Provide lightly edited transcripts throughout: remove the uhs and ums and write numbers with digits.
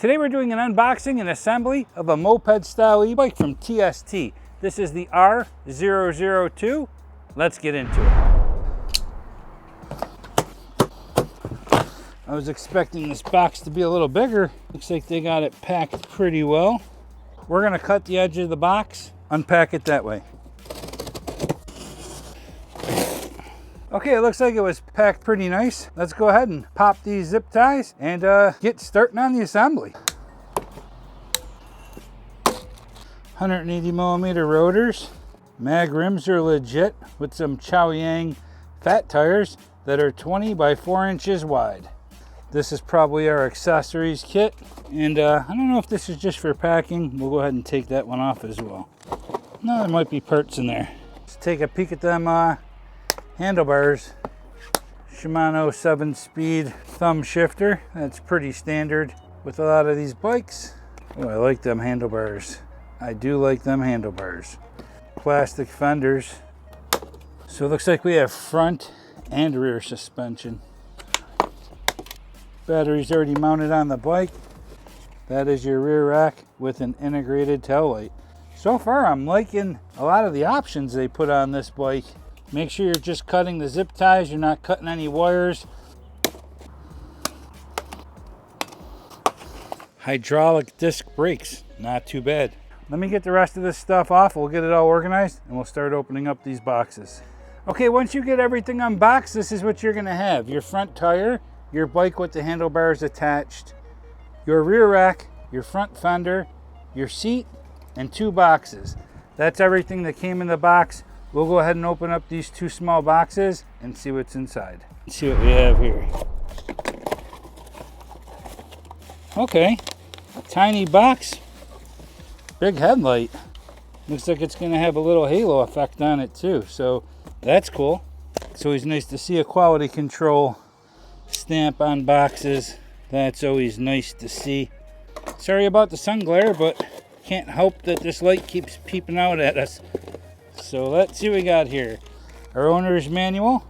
Today we're doing an unboxing and assembly of a moped style e-bike from TST. This is the R002. Let's get into it. I was expecting this box to be a little bigger. Looks like they got it packed pretty well. We're gonna cut the edge of the box, unpack it that way. Okay, it looks like it was packed pretty nice. Let's go ahead and pop these zip ties and get starting on the assembly. 180 millimeter rotors. Mag rims are legit with some Chow-Yang fat tires that are 20 by 4 inches wide. This is probably our accessories kit. And I don't know if this is just for packing. We'll go ahead and take that one off as well. No, there might be parts in there. Let's take a peek at them handlebars. Shimano 7-speed thumb shifter. That's pretty standard with a lot of these bikes. Oh, I like them handlebars. I do like them handlebars. Plastic fenders. So it looks like we have front and rear suspension. Battery's already mounted on the bike. That is your rear rack with an integrated taillight. So far I'm liking a lot of the options they put on this bike. Make sure you're just cutting the zip ties, you're not cutting any wires. Hydraulic disc brakes, not too bad. Let me get the rest of this stuff off, we'll get it all organized, and we'll start opening up these boxes. Okay, once you get everything unboxed, this is what you're gonna have. Your front tire, your bike with the handlebars attached, your rear rack, your front fender, your seat, and 2 boxes. That's everything that came in the box. We'll go ahead and open up these 2 small boxes and see what's inside. Let's see what we have here. Okay, tiny box, big headlight. Looks like it's gonna have a little halo effect on it too, so that's cool. It's always nice to see a quality control stamp on boxes. That's always nice to see. Sorry about the sun glare, but can't help that this light keeps peeping out at us. So let's see what we got here. Our owner's manual.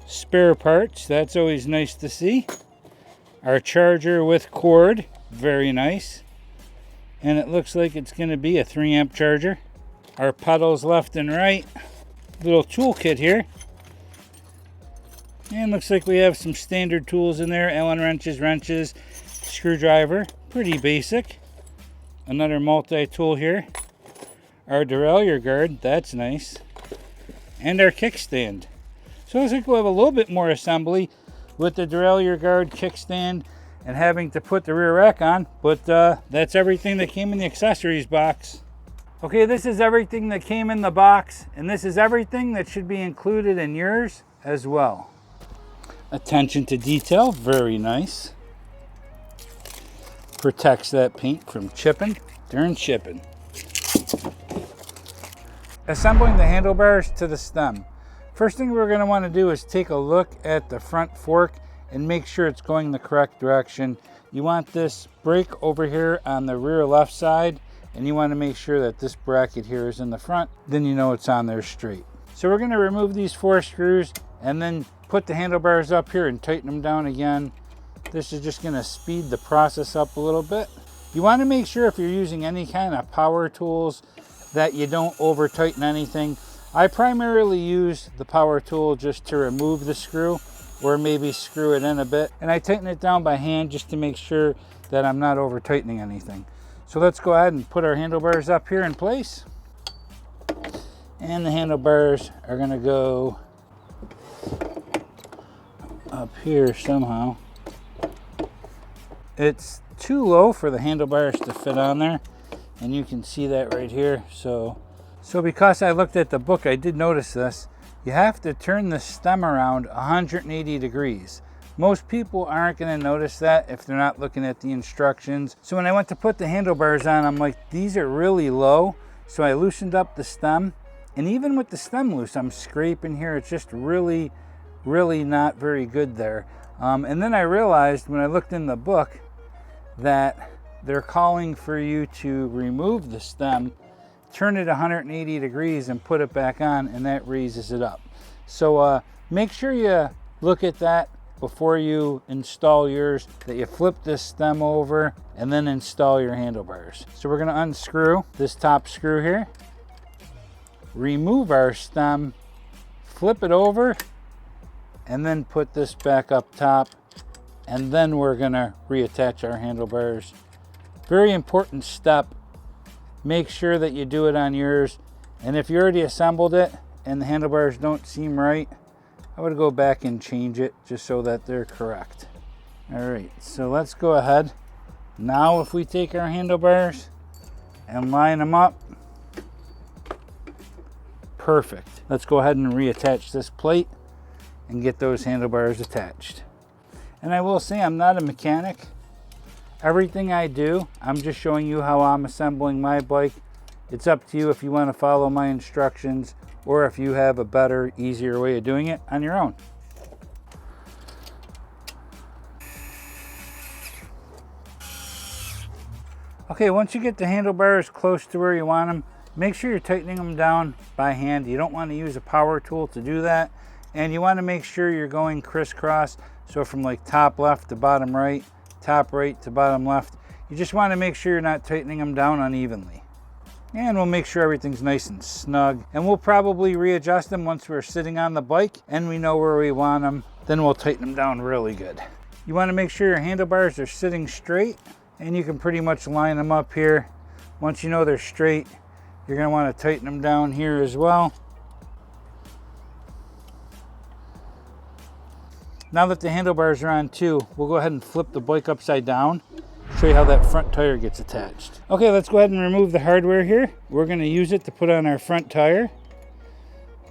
Spare parts, that's always nice to see. Our charger with cord, very nice. And it looks like it's going to be a 3-amp charger. Our pedals left and right. Little toolkit here. And looks like we have some standard tools in there. Allen wrenches, screwdriver. Pretty basic. Another multi-tool here. Our derailleur guard, that's nice. And our kickstand. So it looks like we'll have a little bit more assembly with the derailleur guard, kickstand, and having to put the rear rack on. But that's everything that came in the accessories box. Okay, this is everything that came in the box, and this is everything that should be included in yours as well. Attention to detail, very nice. Protects that paint from chipping during shipping. Assembling the handlebars to the stem. First thing we're going to want to do is take a look at the front fork and make sure it's going the correct direction. You want this brake over here on the rear left side, and you want to make sure that this bracket here is in the front. Then you know it's on there straight. So we're going to remove these 4 screws and then put the handlebars up here and tighten them down again. This is just going to speed the process up a little bit. You want to make sure if you're using any kind of power tools that you don't over tighten anything. I primarily use the power tool just to remove the screw or maybe screw it in a bit. And I tighten it down by hand just to make sure that I'm not over tightening anything. So let's go ahead and put our handlebars up here in place. And the handlebars are gonna go up here somehow. It's too low for the handlebars to fit on there. And you can see that right here. So because I looked at the book, I did notice this. You have to turn the stem around 180 degrees. Most people aren't going to notice that if they're not looking at the instructions. So when I went to put the handlebars on, I'm like, these are really low. So I loosened up the stem. And even with the stem loose, I'm scraping here. It's just really, really not very good there. And then I realized when I looked in the book that they're calling for you to remove the stem, turn it 180 degrees and put it back on, and that raises it up. So make sure you look at that before you install yours that you flip this stem over and then install your handlebars. So we're going to unscrew this top screw here, remove our stem, flip it over, and then put this back up top, and then we're going to reattach our handlebars. Very important step. Make sure that you do it on yours, and if you already assembled it and the handlebars don't seem right, I would go back and change it just so that they're correct. All right, so let's go ahead. Now if we take our handlebars and line them up, perfect. Let's go ahead and reattach this plate and get those handlebars attached. And I will say, I'm not a mechanic. Everything I do, I'm just showing you how I'm assembling my bike. It's up to you if you want to follow my instructions or if you have a better, easier way of doing it on your own. Okay, once you get the handlebars close to where you want them, make sure you're tightening them down by hand. You don't want to use a power tool to do that. And you want to make sure you're going crisscross. So from like top left to bottom right, top right to bottom left. You just want to make sure you're not tightening them down unevenly. And we'll make sure everything's nice and snug. And we'll probably readjust them once we're sitting on the bike and we know where we want them. Then we'll tighten them down really good. You want to make sure your handlebars are sitting straight, and you can pretty much line them up here. Once you know they're straight, you're going to want to tighten them down here as well. Now that the handlebars are on too, we'll go ahead and flip the bike upside down. Show you how that front tire gets attached. Okay, let's go ahead and remove the hardware here. We're going to use it to put on our front tire.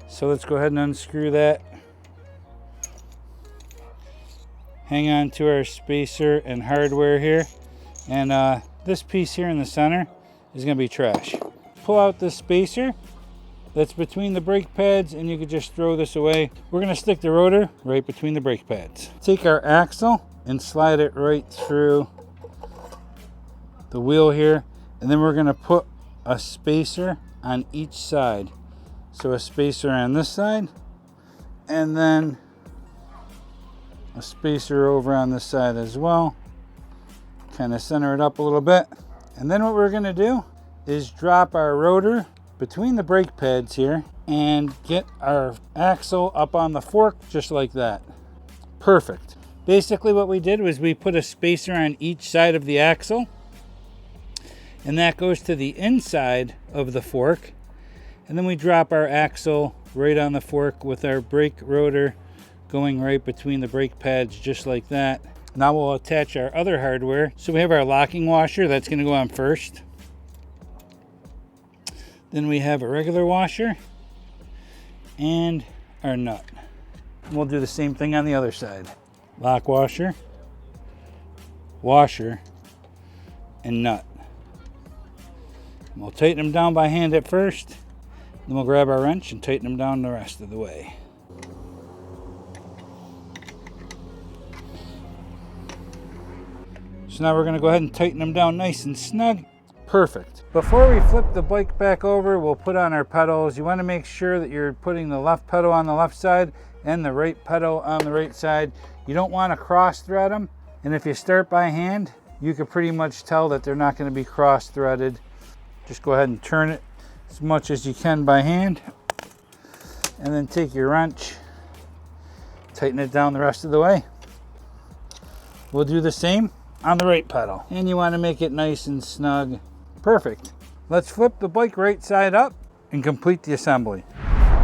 So let's go ahead and unscrew that. Hang on to our spacer and hardware here. And this piece here in the center is going to be trash. Pull out this spacer that's between the brake pads, and you can just throw this away. We're going to stick the rotor right between the brake pads. Take our axle and slide it right through the wheel here, and then we're going to put a spacer on each side. So a spacer on this side, and then a spacer over on this side as well. Kind of center it up a little bit. And then what we're going to do is drop our rotor between the brake pads here and get our axle up on the fork just like that. Perfect. Basically what we did was we put a spacer on each side of the axle, and that goes to the inside of the fork, and then we drop our axle right on the fork with our brake rotor going right between the brake pads just like that. Now we'll attach our other hardware. So we have our locking washer, that's going to go on first. Then we have a regular washer and our nut. We'll do the same thing on the other side. Lock washer, washer, and nut. We'll tighten them down by hand at first, then we'll grab our wrench and tighten them down the rest of the way. So now we're going to go ahead and tighten them down nice and snug. Perfect. Before we flip the bike back over, we'll put on our pedals. You want to make sure that you're putting the left pedal on the left side and the right pedal on the right side. You don't want to cross thread them. And if you start by hand, you can pretty much tell that they're not going to be cross threaded. Just go ahead and turn it as much as you can by hand. And then take your wrench, tighten it down the rest of the way. We'll do the same on the right pedal. And you want to make it nice and snug. Perfect. Let's flip the bike right side up and complete the assembly.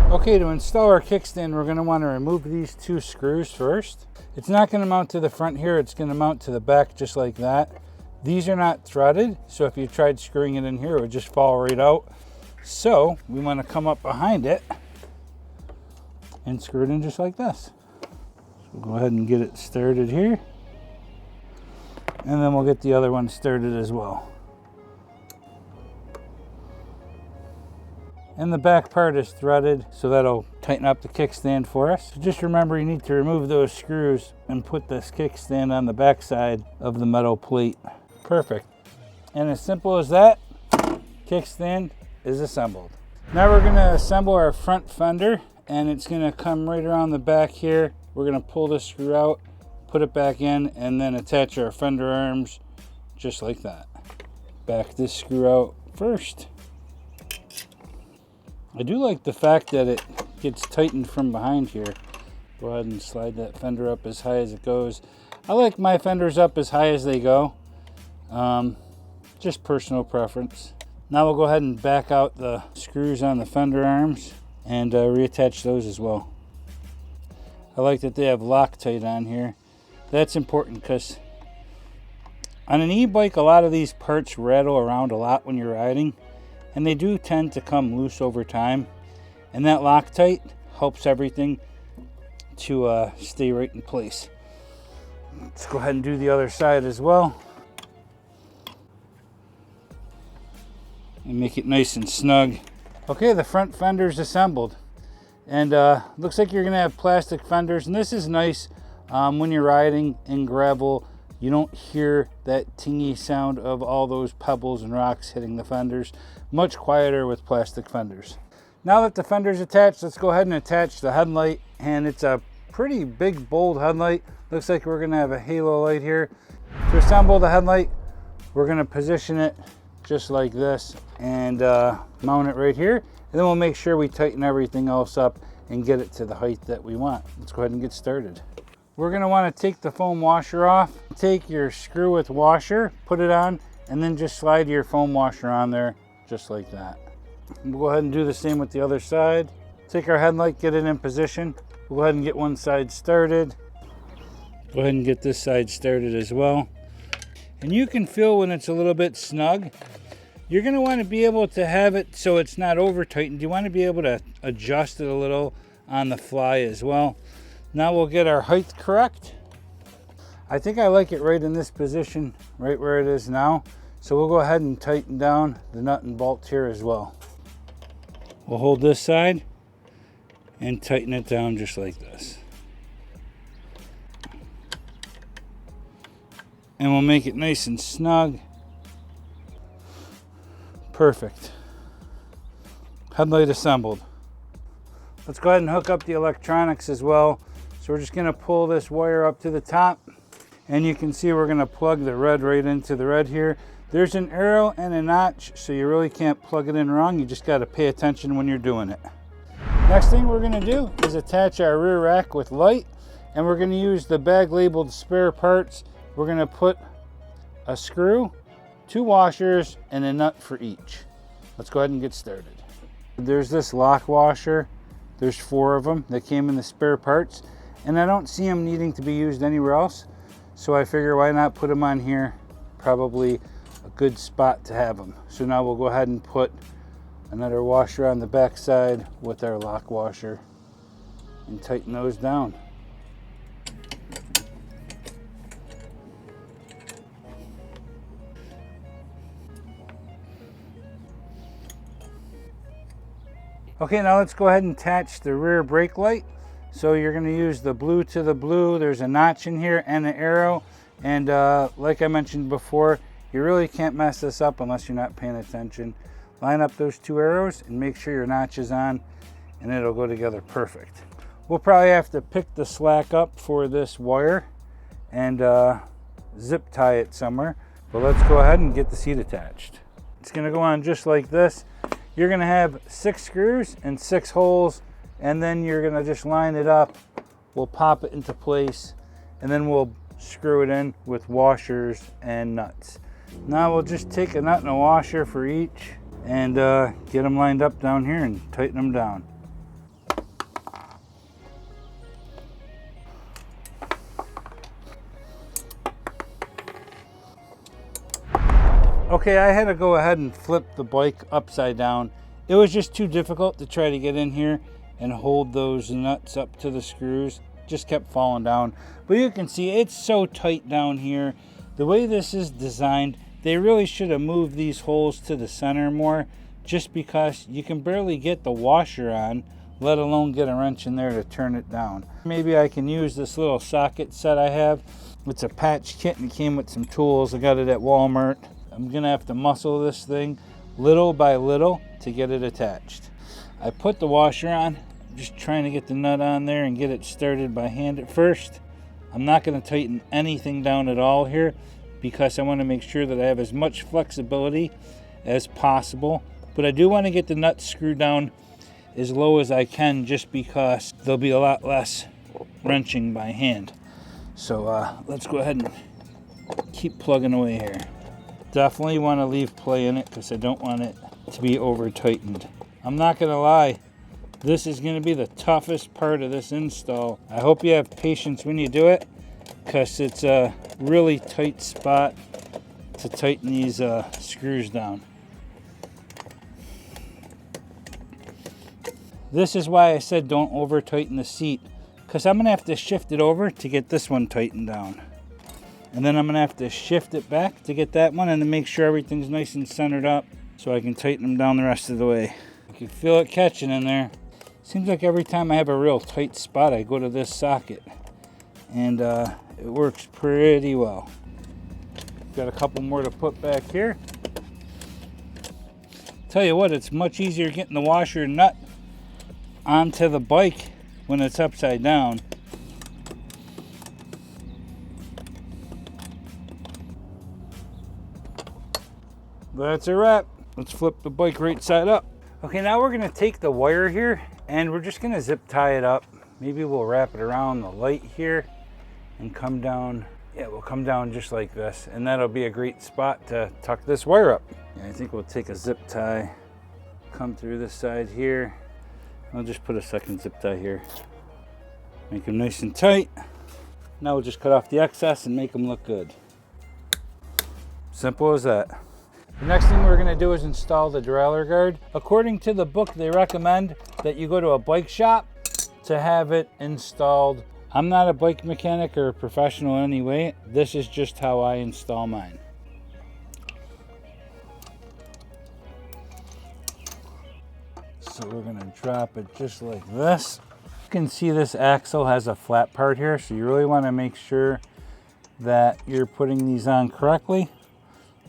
Okay, to install our kickstand, we're going to want to remove these two screws first. It's not going to mount to the front here, it's going to mount to the back just like that. These are not threaded, so if you tried screwing it in here, it would just fall right out. So we want to come up behind it and screw it in just like this. So we'll go ahead and get it started here. And then we'll get the other one started as well. And the back part is threaded, so that'll tighten up the kickstand for us. So just remember, you need to remove those screws and put this kickstand on the back side of the metal plate. Perfect. And as simple as that, kickstand is assembled. Now we're going to assemble our front fender, and it's going to come right around the back here. We're going to pull this screw out put it back in, and then attach our fender arms just like that. Back this screw out first. I do like the fact that it gets tightened from behind here. Go ahead and slide that fender up as high as it goes. I like my fenders up as high as they go. Just personal preference. Now we'll go ahead and back out the screws on the fender arms and reattach those as well. I like that they have Loctite on here. That's important because on an e-bike, a lot of these parts rattle around a lot when you're riding, and they do tend to come loose over time. And that Loctite helps everything to stay right in place. Let's go ahead and do the other side as well. And make it nice and snug. Okay, the front fender's assembled. And looks like you're gonna have plastic fenders. And this is nice when you're riding in gravel. You don't hear that tingy sound of all those pebbles and rocks hitting the fenders. Much quieter with plastic fenders. Now that the fender's attached, let's go ahead and attach the headlight. And it's a pretty big, bold headlight. Looks like we're gonna have a halo light here. To assemble the headlight, we're gonna position it just like this and mount it right here. And then we'll make sure we tighten everything else up and get it to the height that we want. Let's go ahead and get started. We're going to want to take the foam washer off. Take your screw width washer, put it on, and then just slide your foam washer on there just like that. We'll go ahead and do the same with the other side. Take our headlight, get it in position. We'll go ahead and get one side started. Go ahead and get this side started as well. And you can feel when it's a little bit snug. You're going to want to be able to have it so it's not over tightened. You want to be able to adjust it a little on the fly as well. Now we'll get our height correct. I think I like it right in this position, right where it is now. So we'll go ahead and tighten down the nut and bolt here as well. We'll hold this side and tighten it down just like this. And we'll make it nice and snug. Perfect. Headlight assembled. Let's go ahead and hook up the electronics as well. So we're just going to pull this wire up to the top. And you can see we're going to plug the red right into the red here. There's an arrow and a notch, so you really can't plug it in wrong. You just got to pay attention when you're doing it. Next thing we're going to do is attach our rear rack with light. And we're going to use the bag labeled spare parts. We're going to put a screw, 2 washers, and a nut for each. Let's go ahead and get started. There's this lock washer. There's 4 of them that came in the spare parts. And I don't see them needing to be used anywhere else. So I figure why not put them on here. Probably a good spot to have them. So now we'll go ahead and put another washer on the back side with our lock washer and tighten those down. Okay, now let's go ahead and attach the rear brake light. So you're going to use the blue to the blue. There's a notch in here and an arrow. And like I mentioned before, you really can't mess this up unless you're not paying attention. Line up those 2 arrows and make sure your notch is on, and it'll go together perfect. We'll probably have to pick the slack up for this wire and zip tie it somewhere. But let's go ahead and get the seat attached. It's going to go on just like this. You're going to have 6 screws and 6 holes, and then you're going to just line it up. We'll pop it into place, and then we'll screw it in with washers and nuts. Now we'll just take a nut and a washer for each and get them lined up down here and tighten them down. Okay, I had to go ahead and flip the bike upside down. It was just too difficult to try to get in here and hold those nuts up to the screws. Just kept falling down. But you can see it's so tight down here. The way this is designed, they really should have moved these holes to the center more, just because you can barely get the washer on, let alone get a wrench in there to turn it down. Maybe I can use this little socket set I have. It's a patch kit and it came with some tools. I got it at Walmart. I'm gonna have to muscle this thing little by little to get it attached. I put the washer on, just trying to get the nut on there and get it started by hand at first. I'm not going to tighten anything down at all here because I want to make sure that I have as much flexibility as possible. But I do want to get the nuts screwed down as low as I can just because there'll be a lot less wrenching by hand. So let's go ahead and keep plugging away here. Definitely want to leave play in it because I don't want it to be over tightened. I'm not going to lie, this is going to be the toughest part of this install. I hope you have patience when you do it because it's a really tight spot to tighten these screws down. This is why I said don't over tighten the seat, because I'm going to have to shift it over to get this one tightened down. And then I'm going to have to shift it back to get that one and to make sure everything's nice and centered up so I can tighten them down the rest of the way. You can feel it catching in there. Seems like every time I have a real tight spot, I go to this socket. And it works pretty well. Got a couple more to put back here. Tell you what, it's much easier getting the washer nut onto the bike when it's upside down. That's a wrap. Let's flip the bike right side up. Okay, now we're gonna take the wire here and we're just gonna zip tie it up. Maybe we'll wrap it around the light here and come down. Yeah, we'll come down just like this, and that'll be a great spot to tuck this wire up. Yeah, I think we'll take a zip tie, come through this side here. I'll just put a second zip tie here. Make them nice and tight. Now we'll just cut off the excess and make them look good. Simple as that. The next thing we're gonna do is install the derailleur guard. According to the book, they recommend that you go to a bike shop to have it installed. I'm not a bike mechanic or a professional anyway. This is just how I install mine. So we're gonna drop it just like this. You can see this axle has a flat part here, so you really wanna make sure that you're putting these on correctly.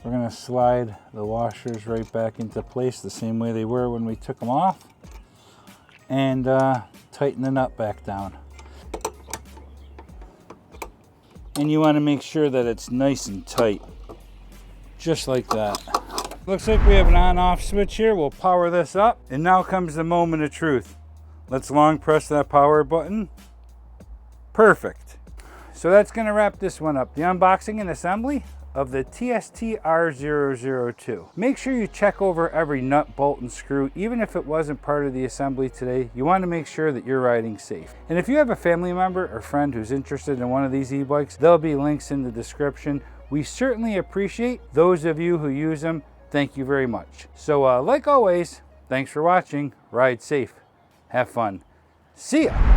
We're gonna slide the washers right back into place the same way they were when we took them off, and tighten the nut back down. And you wanna make sure that it's nice and tight, just like that. Looks like we have an on-off switch here. We'll power this up. And now comes the moment of truth. Let's long press that power button. Perfect. So that's gonna wrap this one up. The unboxing and assembly of the TST R002. Make sure you check over every nut, bolt, and screw. Even if it wasn't part of the assembly today, you wanna make sure that you're riding safe. And if you have a family member or friend who's interested in one of these e-bikes, there'll be links in the description. We certainly appreciate those of you who use them. Thank you very much. So like always, thanks for watching. Ride safe. Have fun. See ya.